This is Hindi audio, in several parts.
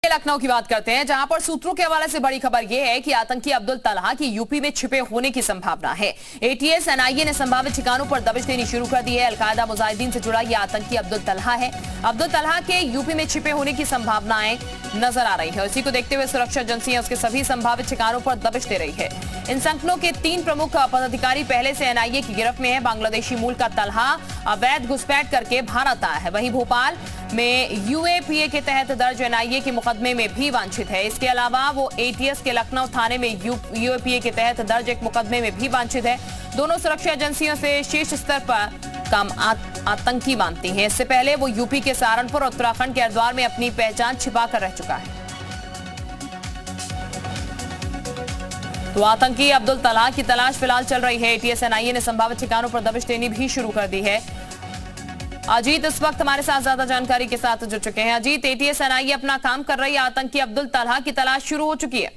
लखनऊ की बात करते हैं, जहां पर सूत्रों के हवाले से बड़ी खबर यह है कि आतंकी अब्दुल तलहा की यूपी में छिपे होने की संभावना है। एटीएस एनआईए ने संभावित ठिकानों पर दबिश देनी शुरू कर दी है। अलकायदा मुजाहिदीन से जुड़ा यह आतंकी अब्दुल तलहा है। अब्दुल तलहा के यूपी में छिपे होने की संभावनाएं नजर आ रही है। इसी को देखते हुए सुरक्षा एजेंसियां उसके सभी संभावित ठिकानों पर दबिश दे रही है। इन संगठनों के 3 प्रमुख पदाधिकारी पहले से एनआईए की गिरफ्त में है। बांग्लादेशी मूल का तलहा अवैध घुसपैठ करके भारत आया है। वहीं भोपाल में यूएपीए के तहत दर्ज एनआईए के मुकदमे में भी वांछित है। इसके अलावा वो एटीएस के लखनऊ थाने में यूएपीए के तहत दर्ज एक मुकदमे में भी वांछित है। दोनों सुरक्षा एजेंसियों से शीर्ष स्तर पर काम आतंकी मानती हैं। इससे पहले वो यूपी के सहारनपुर और उत्तराखंड के हरिद्वार में अपनी पहचान छिपा कर रह चुका है। तो आतंकी अब्दुल तलहा की तलाश फिलहाल चल रही है। एटीएस एनआईए ने संभावित ठिकानों पर दबिश देनी भी शुरू कर दी है। अजीत इस वक्त हमारे साथ ज्यादा जानकारी के साथ जुड़ चुके हैं। अजीत, एटीएस एनआईए अपना काम कर रही है, आतंकी अब्दुल तलहा की तलाश शुरू हो चुकी है।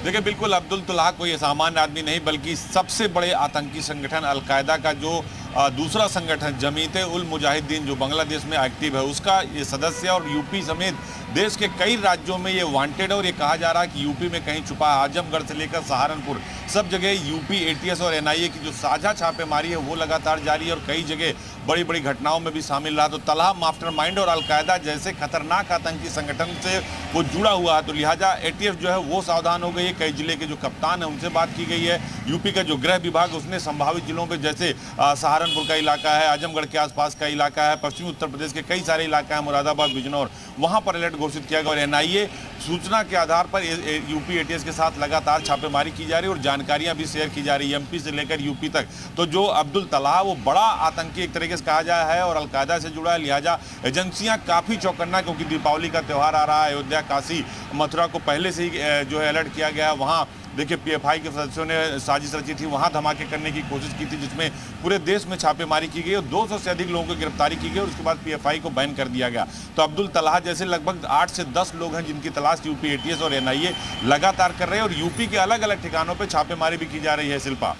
देखिए, बिल्कुल अब्दुल तलहा कोई सामान्य आदमी नहीं, बल्कि सबसे बड़े आतंकी संगठन अलकायदा का जो दूसरा संगठन जमीयते उल मुजाहिदीन जो बांग्लादेश में एक्टिव है, उसका ये सदस्य और यूपी समेत देश के कई राज्यों में ये वांटेड है। और ये कहा जा रहा है कि यूपी में कहीं छुपा है। आजमगढ़ से लेकर सहारनपुर सब जगह यूपी एटीएस और एनआईए की जो साझा छापेमारी है वो लगातार जारी है और कई जगह बड़ी बड़ी घटनाओं में भी शामिल रहा। तो तलहा मास्टरमाइंड और अलकायदा जैसे खतरनाक आतंकी संगठन से वो जुड़ा हुआ है, तो लिहाजा एटीएस जो है वो सावधान हो गई है। कई जिले के जो कप्तान है उनसे बात की गई है। यूपी का जो गृह विभाग उसने संभावित जिलों में जैसे सहारनपुर का इलाका है, आजमगढ़ के आसपास का इलाका है, पश्चिमी उत्तर प्रदेश के कई सारे इलाका है, मुरादाबाद, बिजनौर, वहां पर अलर्ट घोषित किया गया। और एनआईए सूचना के आधार पर यूपी एटीएस के साथ लगातार छापेमारी की जा रही है और जानकारियां भी शेयर की जा रही है एमपी से लेकर यूपी तक। तो जो अब्दुल तलहा वो बड़ा आतंकी एक तरीके से कहा जाए है और अलकायदा से जुड़ा है, लिहाजा एजेंसियां काफी चौकन्ना, क्योंकि दीपावली का त्यौहार आ रहा है। अयोध्या, काशी, मथुरा को पहले से ही जो है अलर्ट किया गया है। वहां देखिए पीएफआई के सदस्यों ने साजिश रची थी, वहां धमाके करने की कोशिश की थी, जिसमें पूरे देश में छापेमारी की गई और 200 से अधिक लोगों की गिरफ्तारी की गई और उसके बाद पीएफआई को बैन कर दिया गया। तो अब्दुल तलहा जैसे लगभग 8 से 10 लोग हैं जिनकी तलाश यूपी एटीएस और एनआईए लगातार कर रहे हैं और यूपी के अलग अलग ठिकानों पर छापेमारी भी की जा रही है। शिल्पा।